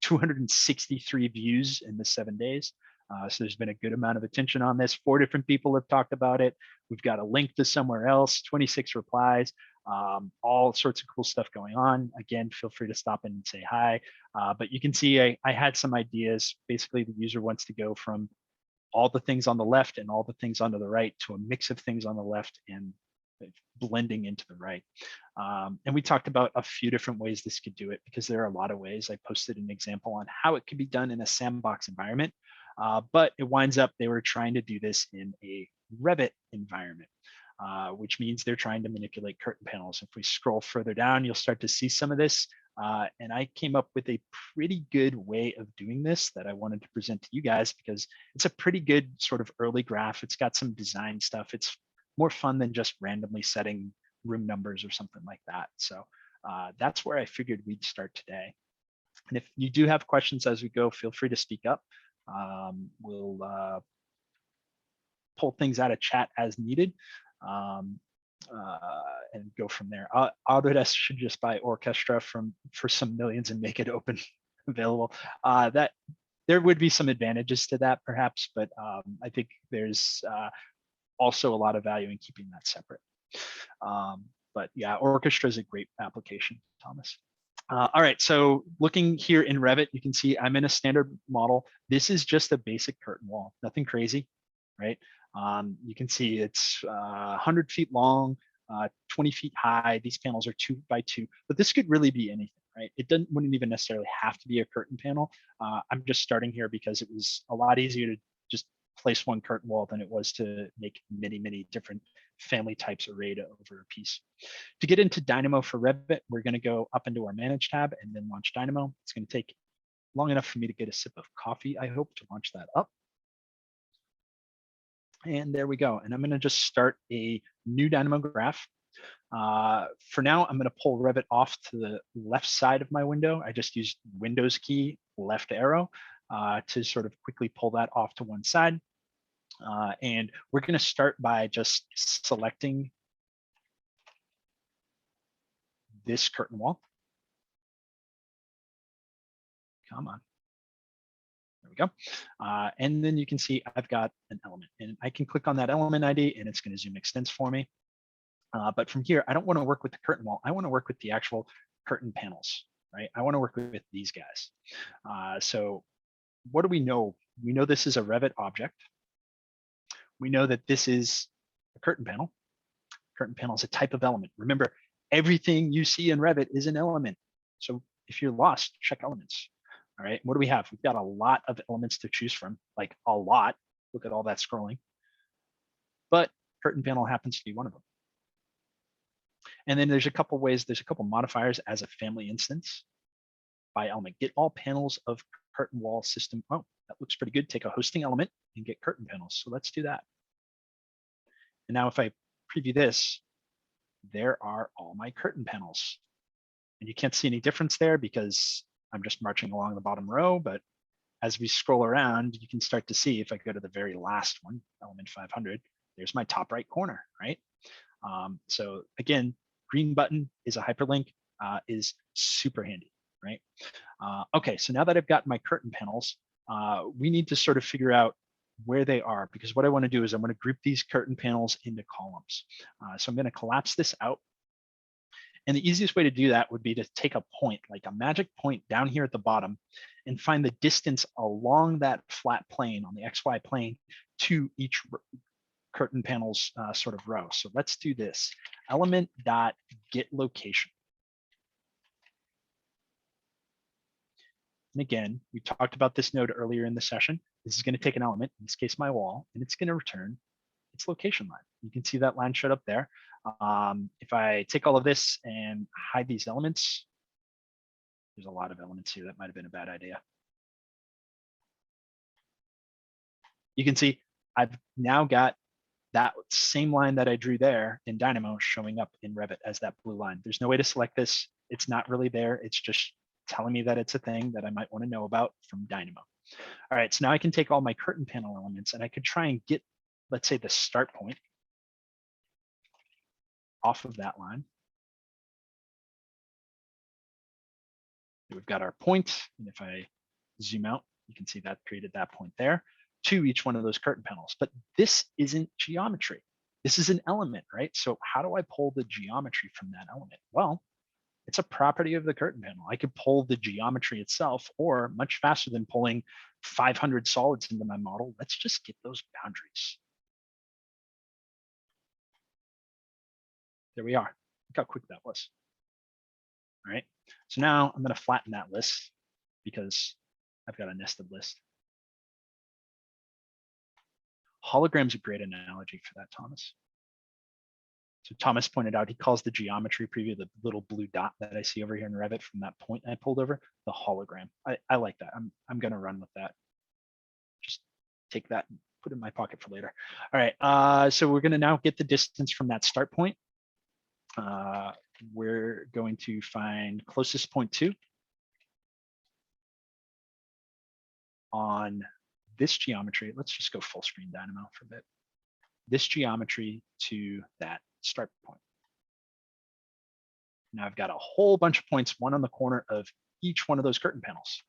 263 views in the 7 days. So there's been a good amount of attention on this. 4 different people have talked about it. We've got a link to somewhere else, 26 replies, all sorts of cool stuff going on. Again, feel free to stop in and say hi. But you can see I had some ideas. Basically, the user wants to go from all the things on the left and all the things on the right to a mix of things on the left and blending into the right. And we talked about a few different ways this could do it, because there are a lot of ways. I posted an example on how it could be done in a sandbox environment, but it winds up they were trying to do this in a Revit environment, which means they're trying to manipulate curtain panels. If we scroll further down, you'll start to see some of this. And I came up with a pretty good way of doing this that I wanted to present to you guys, because it's a pretty good sort of early graph. It's got some design stuff. It's more fun than just randomly setting room numbers or something like that. So that's where I figured we'd start today. And if you do have questions as we go, feel free to speak up. We'll pull things out of chat as needed. And go from there. Autodesk should just buy Orchestra for some millions and make it open available. That there would be some advantages to that, perhaps, but I think there's also a lot of value in keeping that separate. But yeah, Orchestra is a great application, Thomas. All right, so looking here in Revit, you can see I'm in a standard model. This is just a basic curtain wall, nothing crazy, right? You can see it's 100 feet long, 20 feet high. These panels are 2 by 2, but this could really be anything, right? It wouldn't even necessarily have to be a curtain panel. I'm just starting here because it was a lot easier to just place one curtain wall than it was to make many, many different family types arrayed over a piece. To get into Dynamo for Revit, we're going to go up into our Manage tab and then launch Dynamo. It's going to take long enough for me to get a sip of coffee, I hope, to launch that up. And there we go. And I'm going to just start a new Dynamo graph. For now, I'm going to pull Revit off to the left side of my window. I just used Windows key, left arrow, to sort of quickly pull that off to one side. And we're going to start by just selecting this curtain wall. Come on. There we go. And then you can see I've got an element, and I can click on that element ID and it's going to zoom extents for me. But from here, I don't want to work with the curtain wall. I want to work with the actual curtain panels, right? I want to work with these guys. So what do we know? We know this is a Revit object. We know that this is a curtain panel. Curtain panel is a type of element. Remember, everything you see in Revit is an element. So if you're lost, check elements. All right, what do we have? We've got a lot of elements to choose from, like a lot. Look at all that scrolling. But curtain panel happens to be one of them. And then there's a couple ways, there's a couple modifiers as a family instance by element. Get all panels of curtain wall system. Oh, that looks pretty good. Take a hosting element and get curtain panels. So let's do that. And now if I preview this, there are all my curtain panels. And you can't see any difference there because I'm just marching along the bottom row, but as we scroll around, you can start to see if I go to the very last one, element 500, there's my top right corner, right? So again, green button is a hyperlink, is super handy, right? Okay, so now that I've got my curtain panels, we need to sort of figure out where they are, because what I want to do is I want to group these curtain panels into columns. So I'm going to collapse this out. And the easiest way to do that would be to take a point, like a magic point down here at the bottom, and find the distance along that flat plane on the XY plane to each curtain panels sort of row. So let's do this. Element.getLocation. And again, we talked about this node earlier in the session. this is going to take an element, in this case, my wall, and it's going to return its location line. You can see that line showed up there. If I take all of this and hide these elements, there's a lot of elements here. That might have been a bad idea. You can see I've now got that same line that I drew there in Dynamo showing up in Revit as that blue line. There's no way to select this. It's not really there. It's just telling me that it's a thing that I might want to know about from Dynamo. All right, so now I can take all my curtain panel elements and I could try and get, let's say, the start point off of that line. We've got our point, and if I zoom out, you can see that created that point there to each one of those curtain panels. But this isn't geometry. This is an element, right? So how do I pull the geometry from that element? Well, it's a property of the curtain panel. I could pull the geometry itself, or much faster than pulling 500 solids into my model, let's just get those boundaries. There we are. Look how quick that was. All right, so now I'm going to flatten that list because I've got a nested list. Hologram's a great analogy for that, Thomas. So Thomas pointed out, he calls the geometry preview, the little blue dot that I see over here in Revit from that point I pulled over, the hologram. I like that. I'm going to run with that. Just take that and put it in my pocket for later. All right, so we're going to now get the distance from that start point. We're going to find closest point to on this geometry. Let's just go full screen Dynamo for a bit. This geometry to that start point. Now I've got a whole bunch of points, one on the corner of each one of those curtain panels.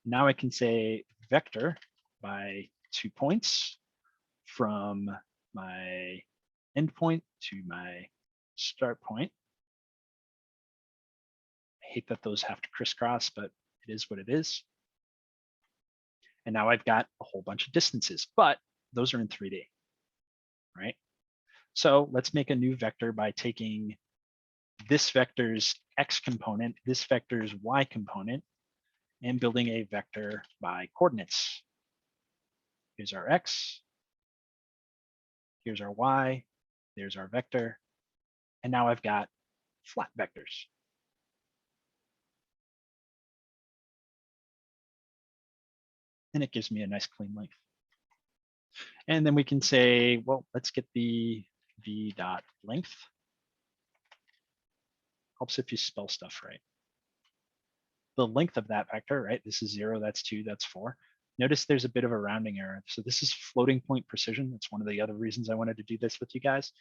Now I can say vector by 2 points from my endpoint to my start point. I hate that those have to crisscross, but it is what it is. And now I've got a whole bunch of distances, but those are in 3D, right? So let's make a new vector by taking this vector's X component, this vector's Y component, and building a vector by coordinates. Here's our X, here's our Y, there's our vector, and now I've got flat vectors. And it gives me a nice clean length. And then we can say, well, let's get the v dot length. Helps if you spell stuff right. The length of that vector, right? This is 0, that's 2, that's 4. Notice there's a bit of a rounding error. So this is floating point precision. That's one of the other reasons I wanted to do this with you guys.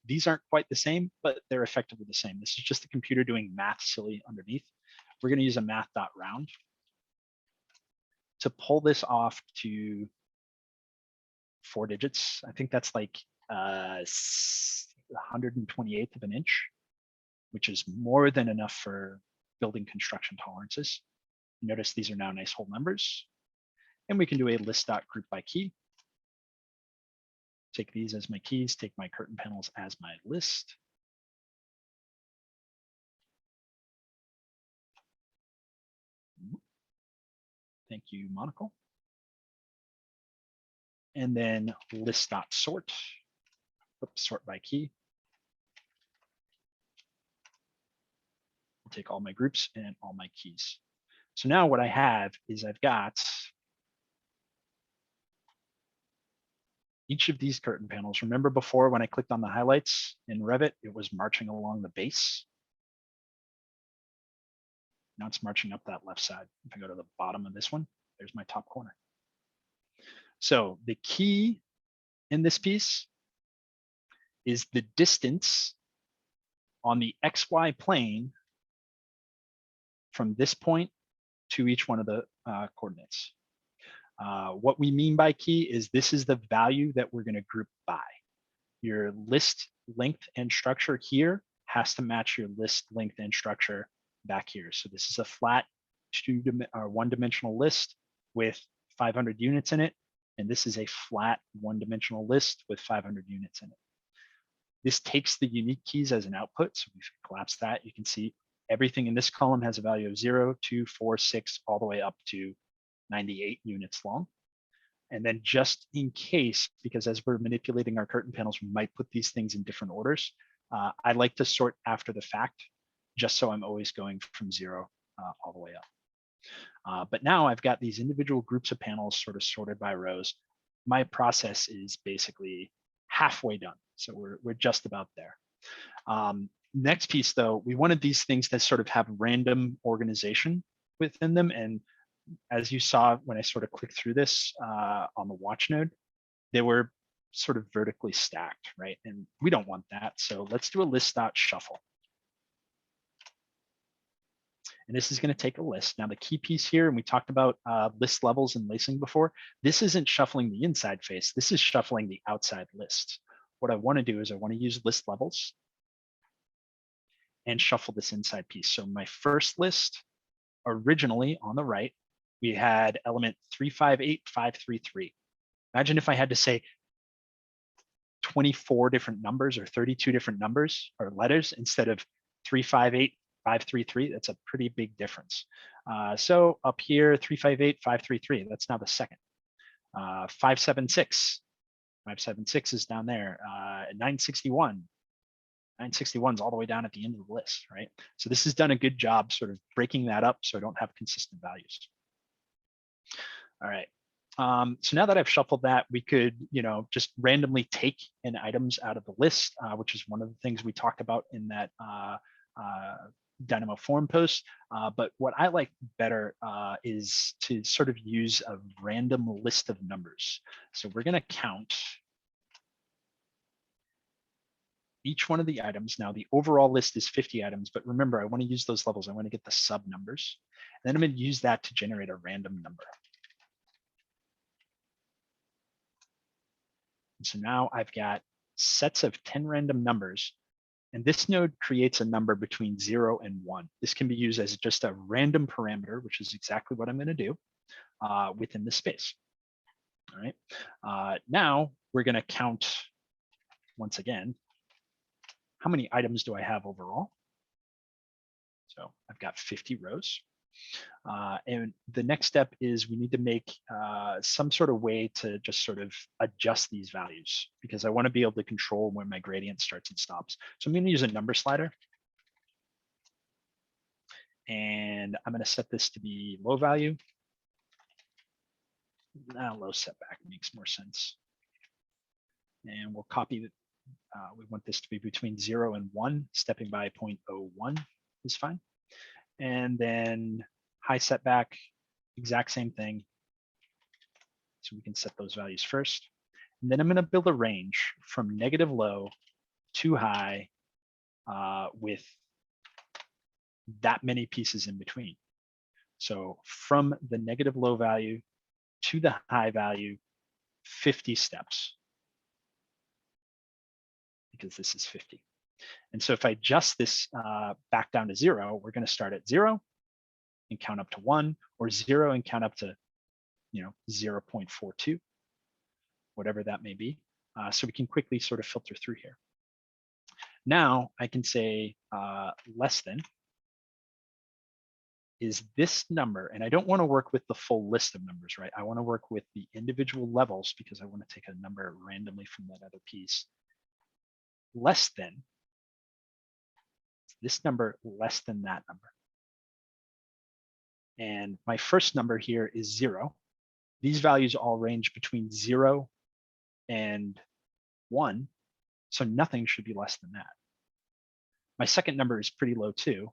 These aren't quite the same, but they're effectively the same. This is just the computer doing math silly underneath. We're going to use a math.round to pull this off to 4 digits. I think that's like 128th of an inch, which is more than enough for building construction tolerances. Notice these are now nice whole numbers. And we can do a list.group by key. Take these as my keys, take my curtain panels as my list. Thank you, Monocle. And then list.sort, sort by key. I'll take all my groups and all my keys. So now what I have is I've got each of these curtain panels. Remember before when I clicked on the highlights in Revit, it was marching along the base. Now it's marching up that left side. If I go to the bottom of this one, there's my top corner. So the key in this piece is the distance on the XY plane from this point to each one of the coordinates. What we mean by key is this is the value that we're going to group by. Your list length and structure here has to match your list length and structure back here. So this is a flat one-dimensional list with 500 units in it. And this is a flat one-dimensional list with 500 units in it. This takes the unique keys as an output. So we collapse that. You can see everything in this column has a value of 0, 2, 4, 6, all the way up to 98 units long. And then just in case, because as we're manipulating our curtain panels, we might put these things in different orders. I like to sort after the fact, just so I'm always going from 0 all the way up. But now I've got these individual groups of panels sort of sorted by rows. My process is basically halfway done. So we're just about there. Next piece, though, we wanted these things to sort of have random organization within them. And as you saw when I sort of clicked through this on the watch node, they were sort of vertically stacked, right? And we don't want that. So let's do a list.shuffle. And this is going to take a list. Now the key piece here, and we talked about list levels and lacing before, this isn't shuffling the inside face. This is shuffling the outside list. What I want to do is I want to use list levels and shuffle this inside piece. So my first list, originally on the right, we had element 358533. Imagine if I had to say 24 different numbers or 32 different numbers or letters instead of 358533. That's a pretty big difference. So up here, 358533, that's now the second. 576 is down there. 961. 961 is all the way down at the end of the list, right? So this has done a good job sort of breaking that up so I don't have consistent values. All right. So now that I've shuffled that, we could, just randomly take in items out of the list, which is one of the things we talked about in that Dynamo forum post. But what I like better is to sort of use a random list of numbers. So we're going to count each one of the items. Now the overall list is 50 items, but remember, I want to use those levels. I want to get the sub numbers. And then I'm going to use that to generate a random number. And so now I've got sets of 10 random numbers, and this node creates a number between 0 and 1. This can be used as just a random parameter, which is exactly what I'm going to do within the space. All right. Now we're going to count once again. How many items do I have overall? So I've got 50 rows. And the next step is we need to make some sort of way to just sort of adjust these values because I want to be able to control when my gradient starts and stops. So I'm going to use a number slider. And I'm going to set this to be low value. Now low setback makes more sense. And we'll copy it. We want this to be between 0 and 1, stepping by 0.01 is fine. And then high setback, exact same thing. So we can set those values first. And then I'm going to build a range from negative low to high with that many pieces in between. So from the negative low value to the high value, 50 steps. Because this is 50. And so if I adjust this back down to 0, we're going to start at 0 and count up to 1, or 0 and count up to 0.42, whatever that may be. So we can quickly sort of filter through here. Now I can say less than is this number, and I don't want to work with the full list of numbers, right? I want to work with the individual levels because I want to take a number randomly from that other piece. Less than this number, less than that number. And my first number here is 0. These values all range between 0 and 1, so nothing should be less than that. My second number is pretty low too.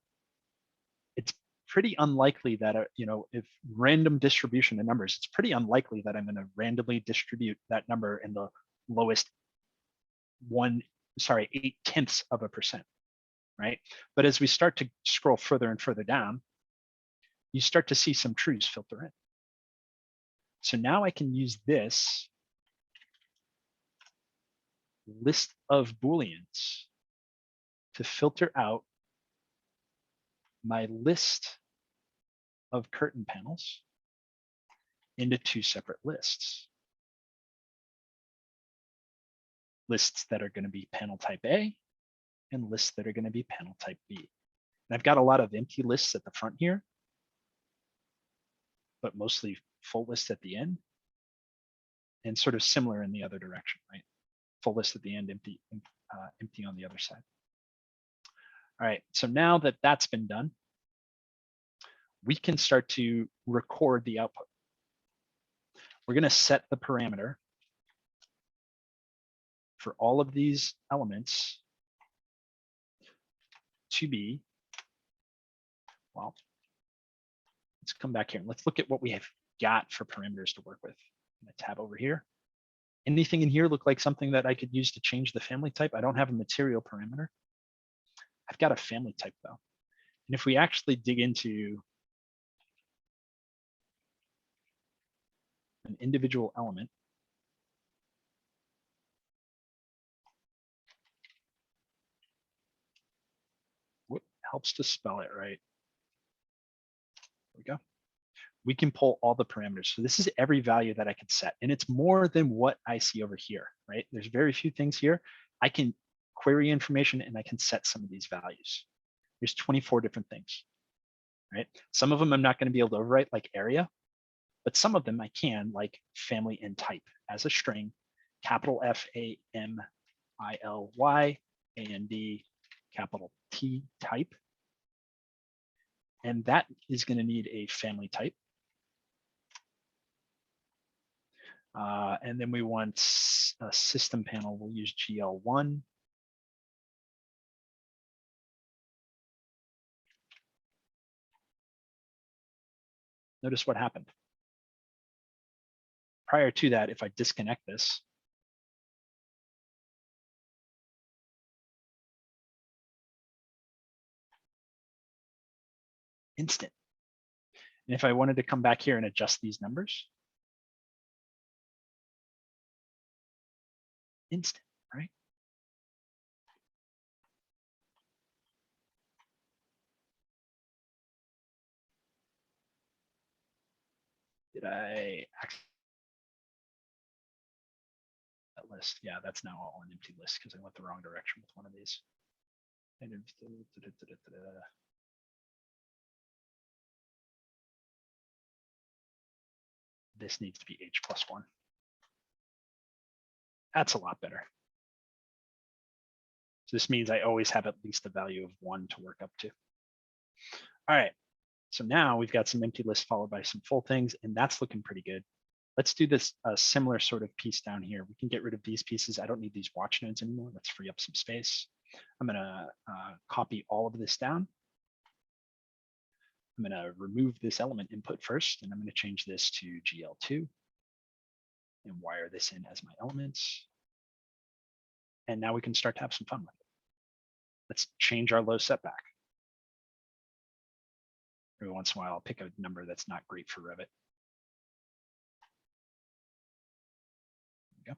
It's pretty unlikely that, if random distribution of numbers, it's pretty unlikely that I'm going to randomly distribute that number in the lowest 0.8%, right? But as we start to scroll further and further down, you start to see some truths filter in. So now I can use this list of Booleans to filter out my list of curtain panels into 2 separate lists. Lists that are going to be panel type A and lists that are going to be panel type B. And I've got a lot of empty lists at the front here, but mostly full lists at the end. and sort of similar in the other direction, right? Full list at the end, empty, empty on the other side. All right, so now that that's been done, we can start to record the output. We're going to set the parameter for all of these elements to be, well, let's come back here and let's look at what we have got for parameters to work with. I'm going to tab over here. Anything in here look like something that I could use to change the family type? I don't have a material parameter. I've got a family type though. And if we actually dig into an individual element, what helps to spell it right? There we go. We can pull all the parameters. So this is every value that I could set, and it's more than what I see over here, right? There's very few things here. I can query information and I can set some of these values. There's 24 different things, right? Some of them I'm not going to be able to overwrite, like area, but some of them I can, like family and type as a string, capital F-A-M-I-L-Y, A-N-D, capital T type. And that is going to need a family type. And then we want a system panel. We'll use GL1. Notice what happened. Prior to that, if I disconnect this, instant. And if I wanted to come back here and adjust these numbers, instant, right? Did I access that list? Yeah, that's now all an empty list because I went the wrong direction with one of these. This needs to be H+1. That's a lot better. So this means I always have at least a value of 1 to work up to. All right, so now we've got some empty lists followed by some full things, and that's looking pretty good. Let's do this similar sort of piece down here. We can get rid of these pieces. I don't need these watch nodes anymore. Let's free up some space. I'm gonna copy all of this down. I'm gonna remove this element input first, and I'm gonna change this to GL2 and wire this in as my elements. And now we can start to have some fun with it. Let's change our low setback. Every once in a while, I'll pick a number that's not great for Revit. There we go.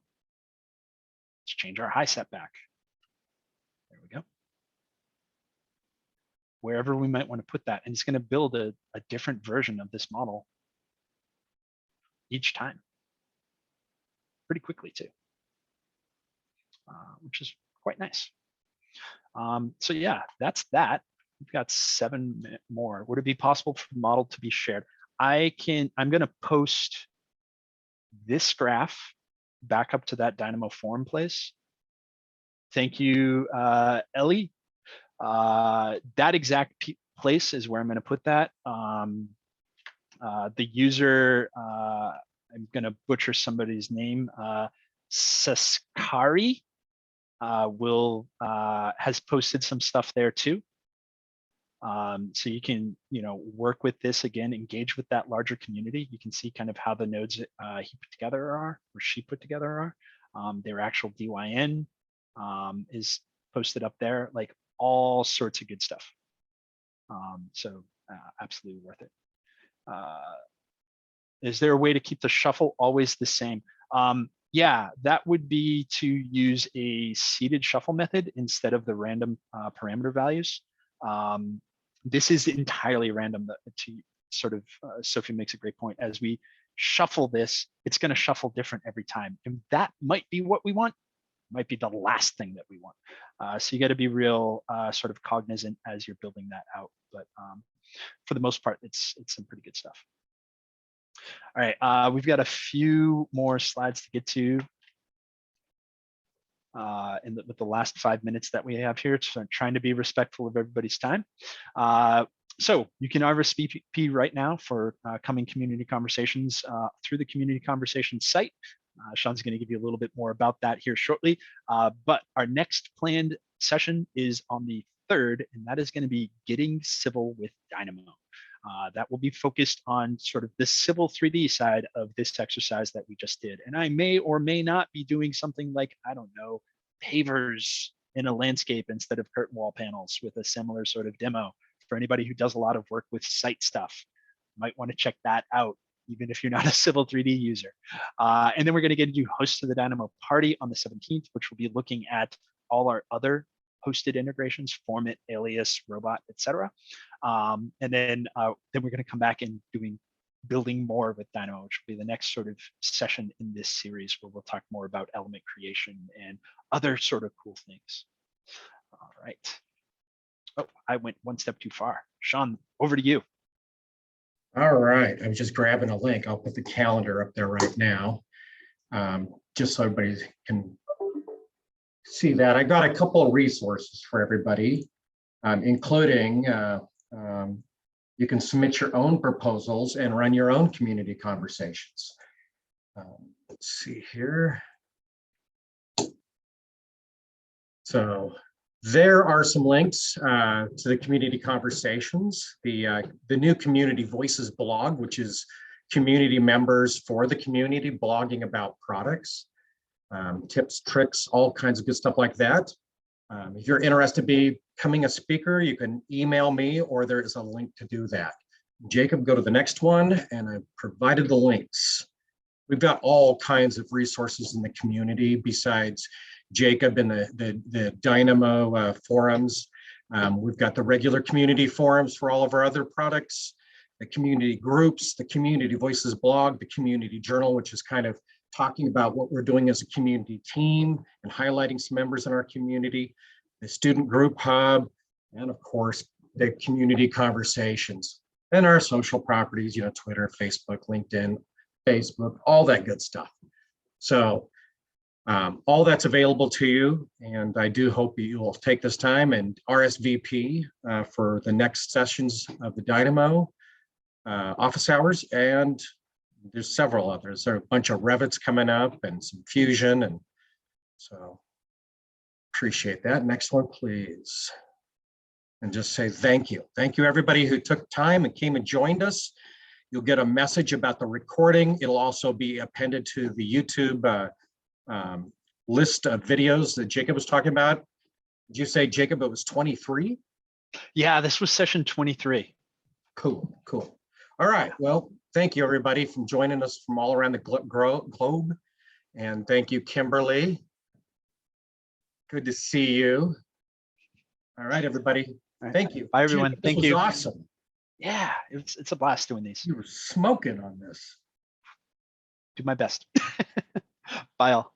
Let's change our high setback. There we go. Wherever we might want to put that, and it's going to build a different version of this model each time, pretty quickly too, which is quite nice. So yeah, that's that. We've got 7 more. Would it be possible for the model to be shared? I'm going to post this graph back up to that Dynamo forum place. Thank you, Ellie. That exact place is where I'm going to put that. The user, I'm going to butcher somebody's name, Saskari, has posted some stuff there too. So you can, work with this again, engage with that larger community. You can see kind of how the nodes he put together are, or she put together are. Their actual DYN is posted up there, like all sorts of good stuff. So absolutely worth it. Is there a way to keep the shuffle always the same? Yeah, that would be to use a seeded shuffle method instead of the random parameter values. This is entirely random. To sort of, Sophie makes a great point. As we shuffle this, it's going to shuffle different every time, and that might be what we want. Might be the last thing that we want. So you got to be real sort of cognizant as you're building that out. But for the most part, it's some pretty good stuff. All right, we've got a few more slides to get to with the last 5 minutes that we have here. So I'm trying to be respectful of everybody's time. So you can RSVP right now for coming community conversations through the community conversations site. Sean's going to give you a little bit more about that here shortly. But our next planned session is on the 3rd, and that is going to be getting civil with Dynamo. That will be focused on sort of the civil 3D side of this exercise that we just did. And I may or may not be doing something like, I don't know, pavers in a landscape instead of curtain wall panels with a similar sort of demo. For anybody who does a lot of work with site stuff, might want to check that out, even if you're not a civil 3D user. And then we're going to get into host of the Dynamo party on the 17th, which will be looking at all our other hosted integrations, Formit, Alias, Robot, etc. And then we're going to come back and building more with Dynamo, which will be the next sort of session in this series where we'll talk more about element creation and other sort of cool things. All right. Oh, I went one step too far. Sean, over to you. All right, I'm just grabbing a link. I'll put the calendar up there right now, just so everybody can see that. I got a couple of resources for everybody, including you can submit your own proposals and run your own community conversations. Let's see here. So there are some links to the community conversations, the new Community Voices blog, which is community members for the community blogging about products, tips, tricks, all kinds of good stuff like that. If you're interested in becoming a speaker, you can email me, or there is a link to do that. Jacob, go to the next one, and I've provided the links. We've got all kinds of resources in the community besides Jacob and the Dynamo forums. We've got the regular community forums for all of our other products, the community groups, the Community Voices blog, the community journal, which is kind of talking about what we're doing as a community team and highlighting some members in our community, the student group hub, and of course, the community conversations and our social properties, you know, Twitter, Facebook, LinkedIn, Facebook, all that good stuff. So all that's available to you, and I do hope you will take this time and RSVP for the next sessions of the Dynamo office hours, and there's several others. There are a bunch of Revits coming up and some Fusion, and so appreciate that. Next one, please. And just say thank you. Thank you, everybody who took time and came and joined us. You'll get a message about the recording. It'll also be appended to the YouTube list of videos that Jacob was talking about. Did you say, Jacob, it was 23? Yeah, this was session 23. Cool, cool. All right, well, thank you, everybody, for joining us from all around the globe. And thank you, Kimberly. Good to see you. All right, everybody. Thank you. Bye, everyone. Jacob, thank this you. was awesome. Yeah, it's a blast doing these. You were smoking on this. Do my best. Bye, all.